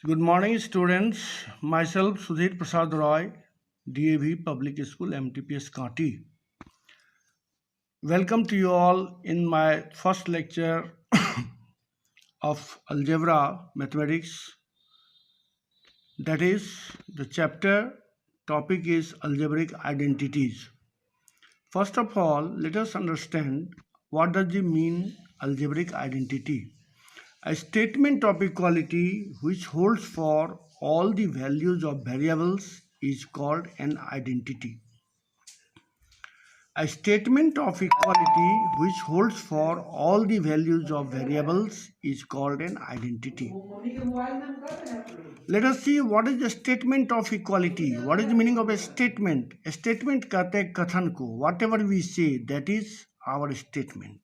Good morning, students. Myself, Sudhir Prasad Roy, DAV Public School, MTPS Kanti. Welcome to you all in my first lecture of Algebra Mathematics. That is, the chapter topic is Algebraic Identities. First of all, let us understand what does it mean algebraic identity. A statement of equality which holds for all the values of variables is called an identity. A statement of equality which holds for all the values of variables is called an identity. Let us see what is the statement of equality. What is the meaning of a statement? A statement कहते हैं कथन को. Whatever we say, that is our statement.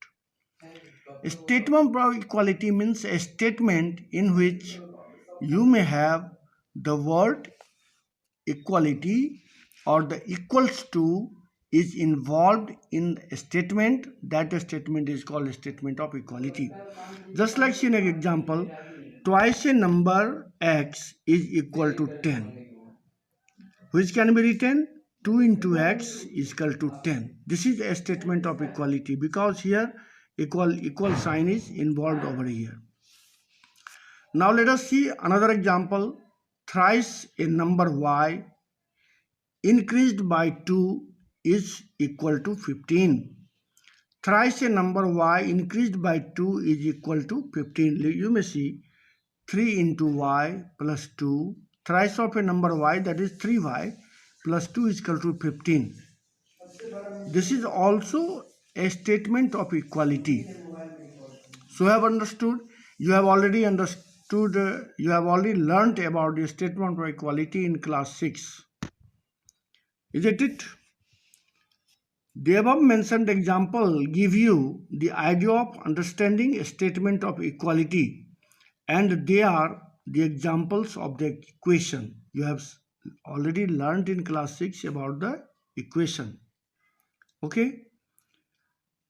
A statement of equality means a statement in which you may have the word equality or the equals to is involved in a statement. That statement is called a statement of equality. Just like see an example, twice a number x is equal to 10, which can be written 2 into x is equal to 10. This is a statement of equality because here equal sign is involved over here. Now let us see another example. Thrice a number y increased by 2 is equal to 15. Thrice a number y increased by 2 is equal to 15. You may see 3 into y plus 2. Thrice of a number y, that is 3y plus 2 is equal to 15. This is also a statement of equality. So you have understood, you have already learnt about the statement of equality in class 6. Isn't it? The above mentioned example give you the idea of understanding a statement of equality, and they are the examples of the equation. You have already learned in class 6 about the equation. Okay?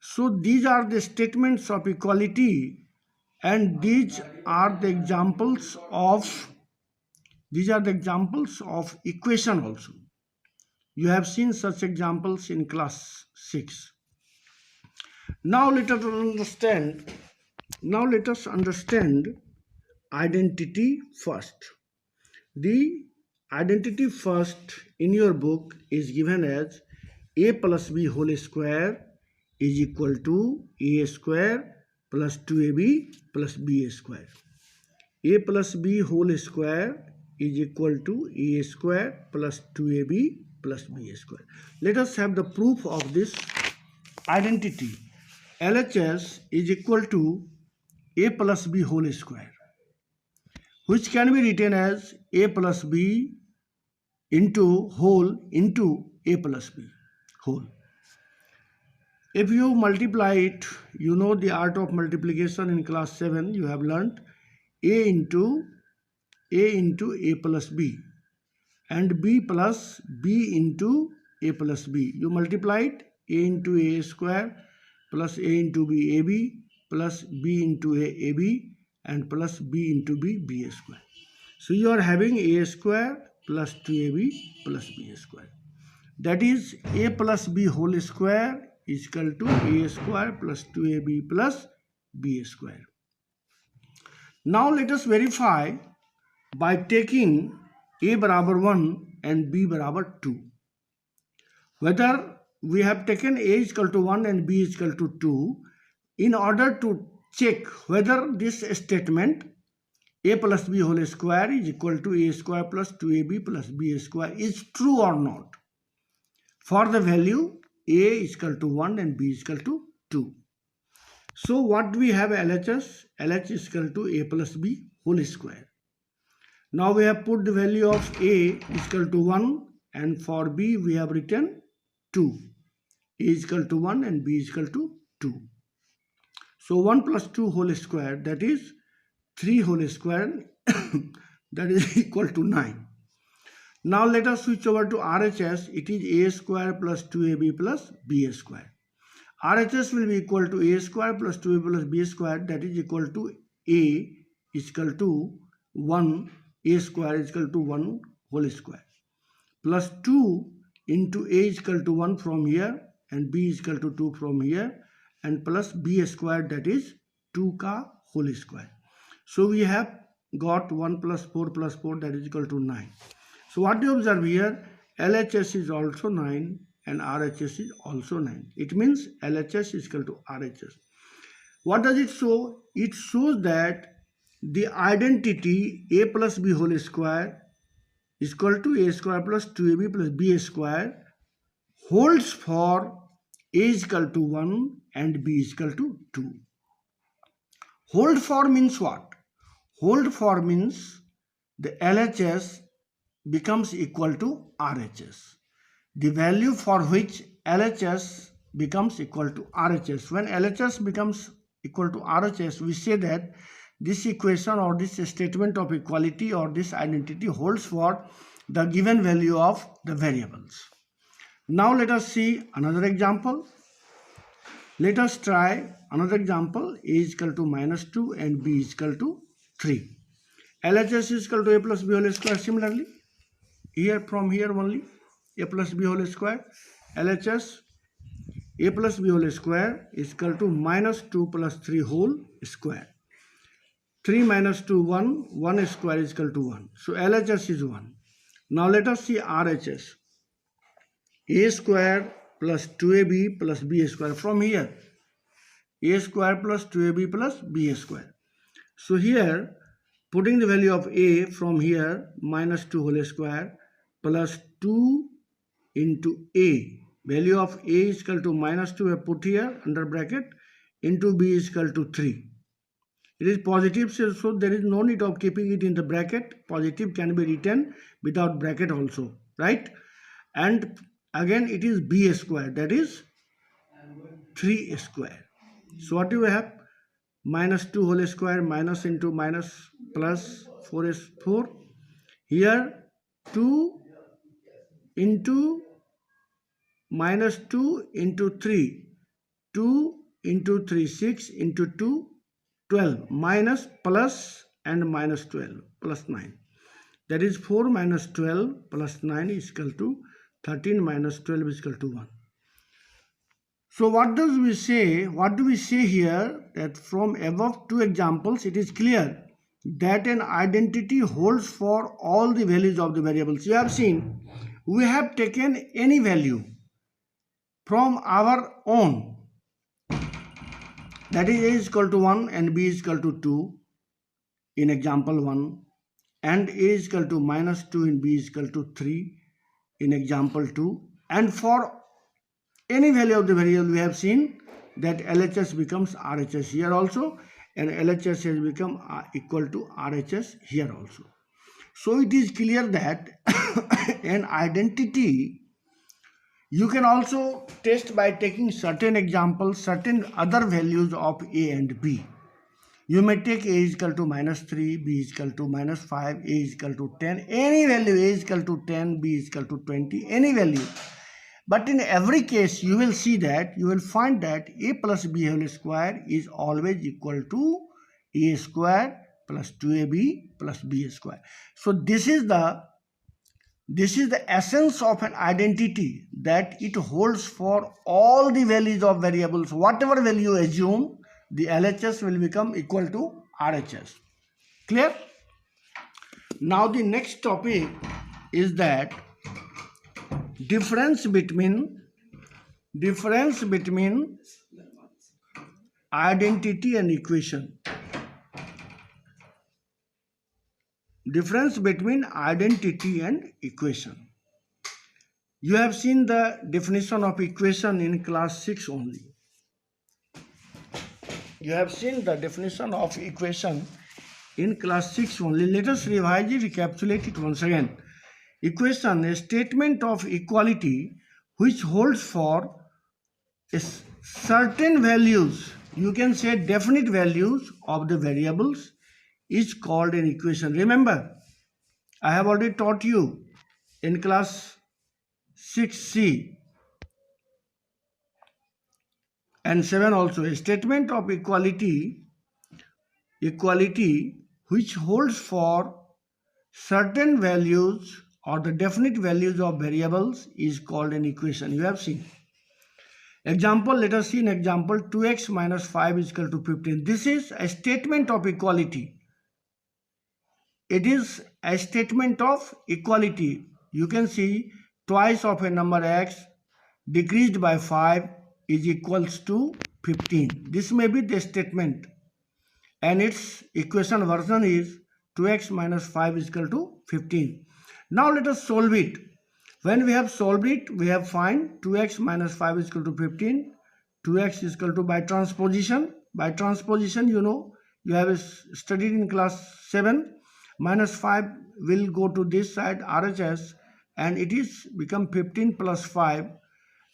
So these are the statements of equality, and these are the examples of equation also. You have seen such examples in class 6. Now let us understand identity first. The identity first in your book is given as a plus b whole square is equal to a square plus 2ab plus b square. A plus b whole square is equal to a square plus 2ab plus b square. Let us have the proof of this identity. LHS is equal to a plus b whole square, which can be written as a plus b into whole into a plus b whole. If you multiply it, you know the art of multiplication in class 7, you have learnt a into a plus b and b plus b into a plus b. You multiply it, a into a square plus a into b ab plus b into a ab and plus b into b square. So you are having a square plus 2ab plus b square. That is a plus b whole square is equal to a square plus 2ab plus b square. Now let us verify by taking a barabar 1 and b barabar 2. Whether we have taken a is equal to 1 and b is equal to 2 in order to check whether this statement a plus b whole square is equal to a square plus 2ab plus b square is true or not. For the value a is equal to 1 and b is equal to 2. So what we have LHS? LH is equal to a plus b whole square. Now we have put the value of a is equal to 1 and for b we have written 2. A is equal to 1 and b is equal to 2. So 1 plus 2 whole square, that is 3 whole square that is equal to 9. Now let us switch over to RHS. It is a square plus 2ab plus b square. RHS will be equal to a square plus 2ab plus b square, that is equal to a is equal to 1, a square is equal to 1 whole square, plus 2 into a is equal to 1 from here and b is equal to 2 from here, and plus b square, that is 2 ka whole square. So we have got 1 plus 4 plus 4, that is equal to 9. So what you observe here, LHS is also 9 and RHS is also 9. It means LHS is equal to RHS. What does it show? It shows that the identity a plus b whole square is equal to a square plus 2ab plus b square holds for a is equal to 1 and b is equal to 2. Hold for means what? Hold for means the LHS becomes equal to RHS. The value for which LHS becomes equal to RHS. When LHS becomes equal to RHS, we say that this equation or this statement of equality or this identity holds for the given value of the variables. Now let us see another example. Let us try another example. A is equal to minus 2 and b is equal to 3. LHS is equal to a plus b whole square. Similarly, here from here only a plus b whole square. LHS a plus b whole square is equal to minus 2 plus 3 whole square. 3 minus 2, 1. 1 square is equal to 1. So LHS is 1. Now let us see RHS. A square plus 2ab plus b square. From here, a square plus 2ab plus b square. So here, putting the value of a from here, minus 2 whole square plus 2 into a. Value of a is equal to minus 2, I put here under bracket, into b is equal to 3. It is positive, so there is no need of keeping it in the bracket. Positive can be written without bracket also, right? And again it is b square, that is 3 square. So what do we have? Minus 2 whole square, minus into minus plus 4 is 4. Here 2 into minus 2 into 3. 2 into 3, 6 into 2, 12, minus plus and minus 12 plus 9. That is 4 minus 12 plus 9 is equal to 13 minus 12 is equal to 1. So what do we say? What do we say here? That from above two examples, it is clear that an identity holds for all the values of the variables. You have seen, we have taken any value from our own, that is a is equal to 1 and b is equal to 2 in example 1, and a is equal to minus 2 and b is equal to 3 in example 2, and for any value of the variable we have seen that LHS becomes RHS here also, and LHS has become equal to RHS here also. So it is clear that an identity you can also test by taking certain examples, certain other values of a and b. You may take a is equal to minus 3, b is equal to minus 5, a is equal to 10, any value, a is equal to 10, b is equal to 20, any value. But in every case, you will see that, you will find that a plus b whole square is always equal to a square plus 2ab plus b square. So this is the essence of an identity, that it holds for all the values of variables. Whatever value you assume, the LHS will become equal to RHS. Clear? Now the next topic is that difference between identity and equation. Difference between identity and equation. You have seen the definition of equation in class 6 only. You have seen the definition of equation in class 6 only. Let us revise it, recapitulate it once again. Equation, a statement of equality which holds for certain values, you can say definite values of the variables, is called an equation. Remember, I have already taught you in class 6C and 7 also, a statement of equality which holds for certain values or the definite values of variables is called an equation. You have seen. Example, let us see an example. 2x minus 5 is equal to 15. This is a statement of equality. It is a statement of equality. You can see twice of a number x decreased by 5 is equals to 15. This may be the statement, and its equation version is 2x minus 5 is equal to 15. Now let us solve it. When we have solved it, we have find 2x minus 5 is equal to 15. 2x is equal to by transposition. By transposition, you know, you have studied in class 7. Minus 5 will go to this side, RHS, and it is become 15 plus 5.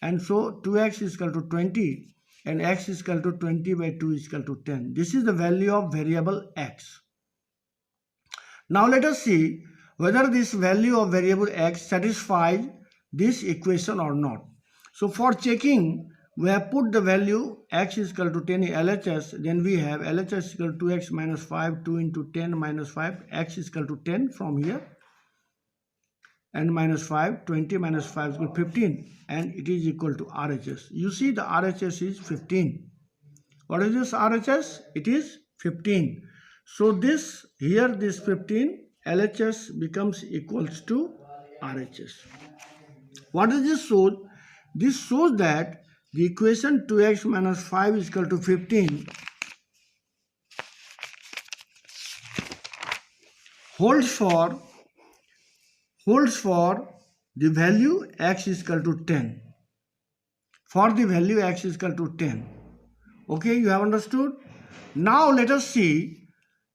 And so 2x is equal to 20 and x is equal to 20 by 2 is equal to 10. This is the value of variable x. Now let us see whether this value of variable x satisfies this equation or not. So for checking, we have put the value x is equal to 10 in LHS. Then we have LHS is equal to 2x minus 5, 2 into 10 minus 5. X is equal to 10 from here. And minus 5, 20 minus 5 is equal to 15. And it is equal to RHS. You see the RHS is 15. What is this RHS? It is 15. So this, here this 15, LHS becomes equals to RHS. What does this show? This shows that the equation 2x minus 5 is equal to 15 holds for the value x is equal to 10. For the value x is equal to 10. Okay, you have understood? Now let us see.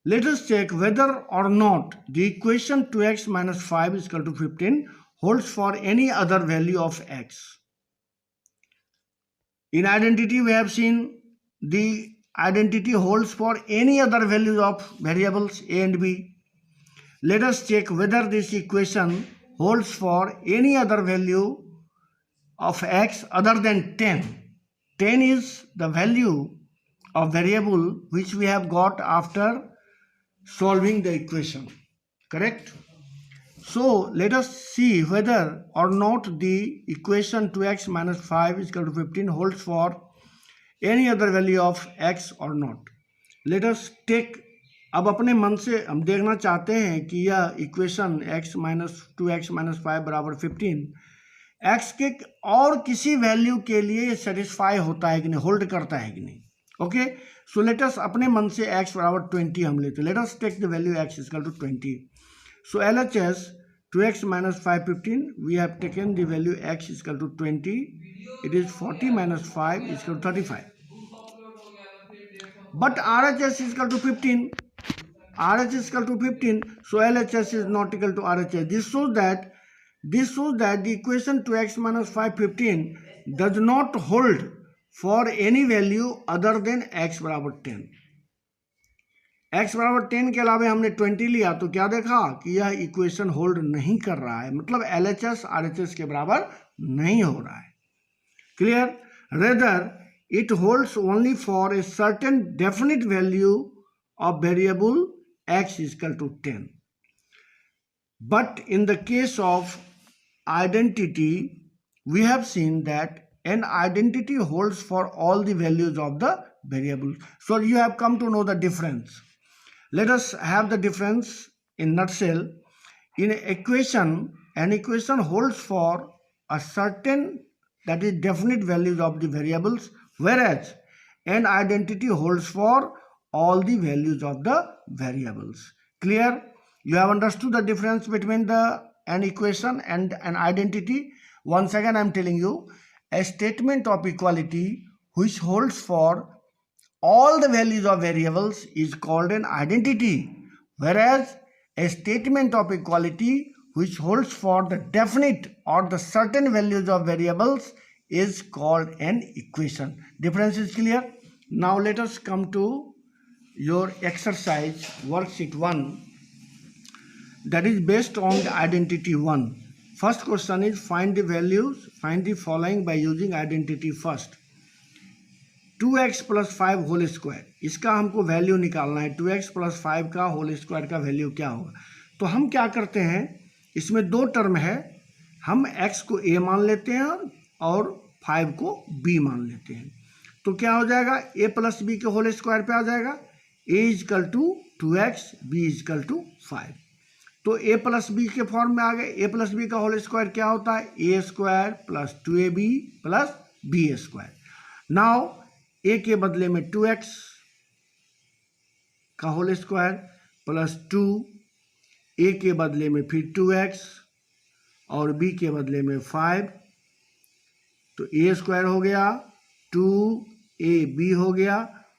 Let us check whether or not the equation 2x minus 5 is equal to 15 holds for any other value of x. In identity, we have seen the identity holds for any other values of variables a and b. Let us check whether this equation holds for any other value of x other than 10. 10 is the value of variable which we have got after solving the equation, correct? So let us see whether or not the equation 2x minus 5 is equal to 15 holds for any other value of x or not. Let us take, अब अपने मन से हम देखना चाहते हैं कि यह equation x minus 2x minus 5 बराबर 15 x के और किसी वैल्यू के लिए सेटिस्फाई होता है कि नहीं, होल्ड करता है कि नहीं. ओके, सो लेट अस अपने मन से x बराबर 20 हम लेते. Let us take the value x equal to 20. So LHS 2x minus 5 15, we have taken the value x is equal to 20. It is 40 minus 5 is equal to 35. But RHS is equal to 15. RHS is equal to 15. So LHS is not equal to RHS. This shows that the equation 2x minus 5 15 does not hold for any value other than x बराबर 10. x बराबर 10 के अलावा हमने 20 लिया तो क्या देखा कि यह इक्वेशन होल्ड नहीं कर रहा है, मतलब LHS RHS के बराबर नहीं हो रहा है. Clear? Rather it holds only for a certain definite value of variable x is equal to 10. But in the case of identity, we have seen that an identity holds for all the values of the variable. So you have come to know the difference. Let us have the difference in nutshell. In an equation holds for a certain, that is definite values of the variables, whereas an identity holds for all the values of the variables. Clear? You have understood the difference between an equation and an identity. Once again I am telling you, a statement of equality which holds for all the values of variables is called an identity, whereas a statement of equality which holds for the definite or the certain values of variables is called an equation. Difference is clear? Now let us come to your exercise worksheet 1, that is based on the identity 1. First question is find the values, find the following by using identity first. 2x plus 5 whole square, इसका हमको value निकालना है. 2x plus 5 का whole square का value क्या होगा. तो हम क्या करते हैं, इसमें दो टर्म है, हम x को a मान लेते हैं और 5 को b मान लेते हैं। तो क्या हो जाएगा, a प्लस बी के होल स्क्वायर पे आ जाएगा, a equal to 2x, b equal to 5। तो a प्लस बी के फॉर्म में आ गए। a प्लस बी का होल स्क्वायर क्या होता है, a square plus 2ab plus b square. Now a के बदले में 2x का होल स्क्वायर प्लस 2, a के बदले में फिर 2x और b के बदले में 5। तो a स्क्वायर हो गया, 2ab हो गया,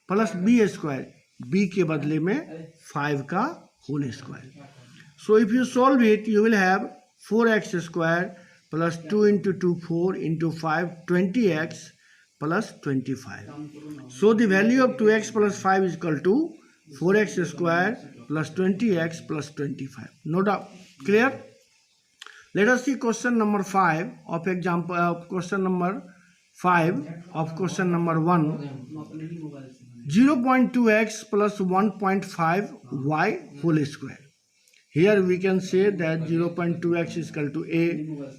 प्लस b स्क्वायर, b के बदले में 5 का whole square. So if you solve it, you will have 4x square plus 2 into 2 4 into 5 20x plus 25। So the value of 2x plus 5 is equal to 4x square plus 20x plus 25। No doubt, clear? Let us see question number 5 of example, question number 5 of question number 1. 0.2x plus 1.5y whole square. Here we can say that 0.2x is equal to a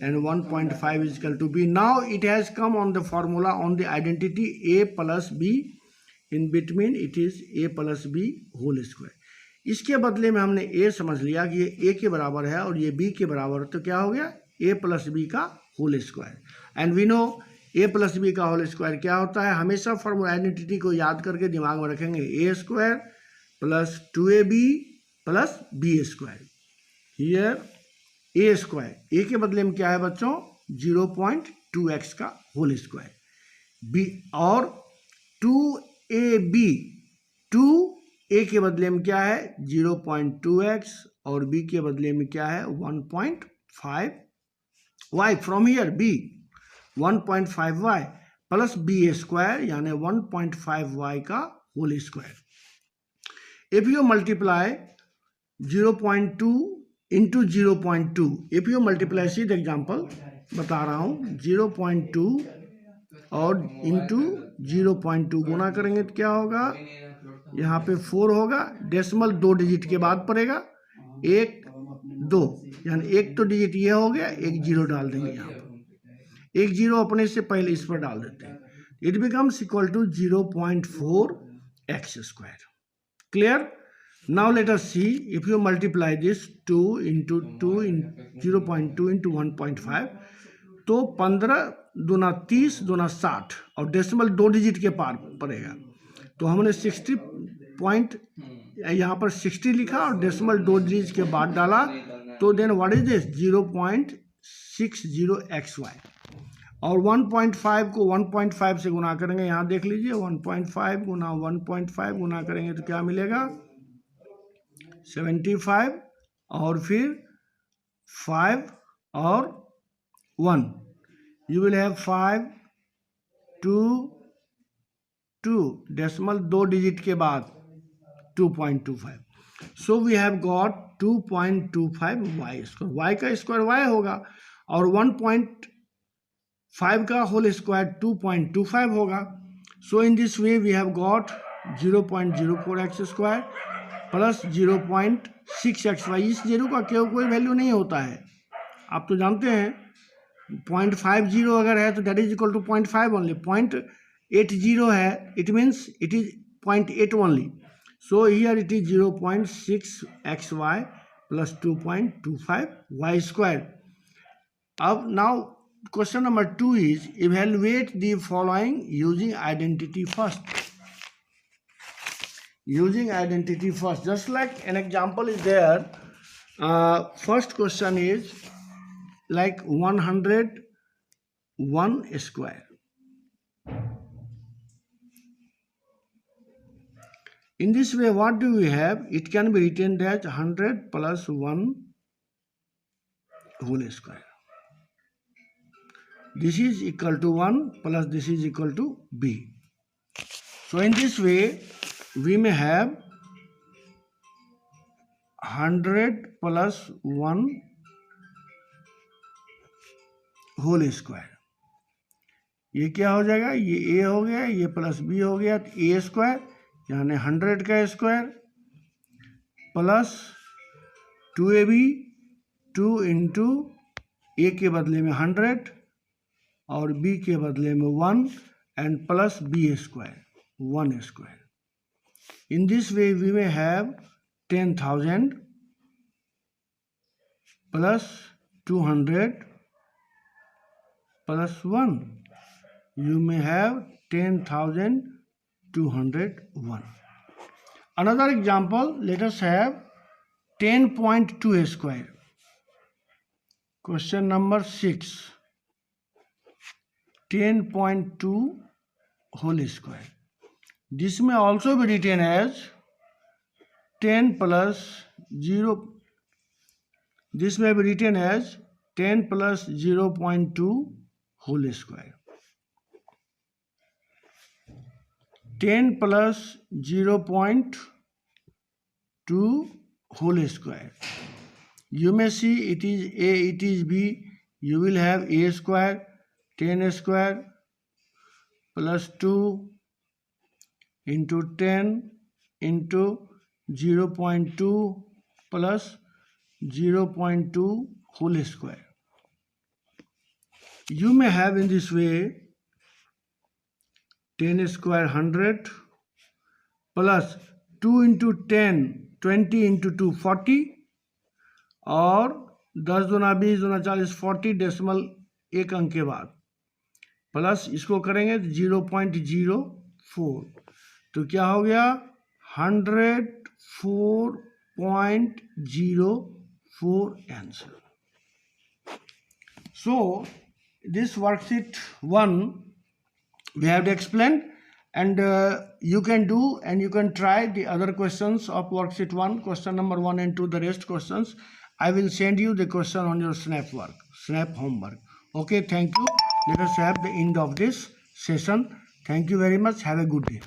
and 1.5 is equal to b. Now it has come on the formula, on the identity a plus b. In between it is a plus b whole square. इसके बदले में हमने a समझ लिया कि ये a के बराबर है और ये b के बराबर है, तो क्या हो गया, a प्लस बी का whole square. And we know a plus b का होल स्क्वायर क्या होता है, हमेशा फॉर्मूला आइडेंटिटी को याद करके दिमाग में रखेंगे, a square plus 2ab plus b square. Here a square, a के बदले में क्या है बच्चों, 0.2x का होल स्क्वायर, b और 2ab, 2a के बदले में क्या है 0.2x और b के बदले में क्या है 1.5y। From here b 1.5y plus b square यानी 1.5y का whole square. If you multiply 0.2 into 0.2, if you multiply, see the example बता रहा हूँ, 0.2 और इंटू 0.2 गुना करेंगे तो क्या होगा, यहाँ पे 4 होगा, डेसिमल 2 डिजिट के बाद पड़ेगा, 1 2, यानी एक तो डिजिट ये हो गया, एक जीरो डाल देंगे यहाँ पर, एक जीरो अपने से पहले इस पर डाल देते हैं, it becomes equal to 0.4x square. Clear? Now let us see, if you multiply this 2 into 0.2 into 1.5, तो 15 दूना 30 दूना 60 और डेसिमल 2 डिजिट के पार पड़ेगा। तो हमने 60 पॉइंट यहाँ पर 60 लिखा और डेसिमल 2 डिजिट के बाद डाला, तो then what is this 0.60xy। और 1.5 को 1.5 से गुना करेंगे, यहाँ देख लीजिए 1.5 गुना 1.5 गुना करेंगे तो क्या मिलेगा 75 और फिर 5 और 1, you will have 5 2 2 decimal 2 digit के बाद 2.25। So we have got 2.25 y square, y का स्क्वायर y होगा और 1.5 का होल स्क्वायर 2.25 होगा। So in this way we have got 0.04x square plus 0.6xy। इस जीरो का कोई वैल्यू नहीं होता है, आप तो जानते हैं 0.50 अगर है तो that is equal to 0.5 only, 0.80 है it means it is 0.8 only. So here it is 0.6xy plus 2.25y square. अब now question number 2 is evaluate the following using identity first. Using identity first, just like an example is there. First question is like 101 square. In this way, what do we have? It can be written as 100 plus 1 whole square. This is equal to 1 plus this is equal to b. So in this way, we may have 100 plus 1 whole square. ये क्या हो जाएगा, ये a हो गया, ये plus b हो गया, तो a स्क्वायर यानी 100 का स्क्वायर प्लस 2ab 2 इंटू ए के बदले में 100 और बी के बदले में 1 and plus b square 1 square. In this way we may have 10,000 plus 200 plus 1. You may have 10,201. Another example, let us have 10.2 square. Question number 6. 10.2 whole square. This may also be written as 10 plus 0. This may be written as 10 plus 0.2 whole square. 10 plus 0.2 whole square. You may see it is A, it is B. You will have A square, 10 square plus 2 into 10 into 0.2 plus 0.2 whole square. You may have in this way 10 square 100 plus 2 into 10 20 into 2 40 और 10 दूना 20 दूना 40 40 decimal एक अंक के बाद plus इसको करेंगे 0.04 तो क्या हो गया 104.04 answer. So this worksheet 1 we have to explain, and you can do and you can try the other questions of worksheet 1, question number 1 and 2. The rest questions I will send you the question on your snap homework. Okay, thank you. Let us have the end of this session. Thank you very much. Have a good day.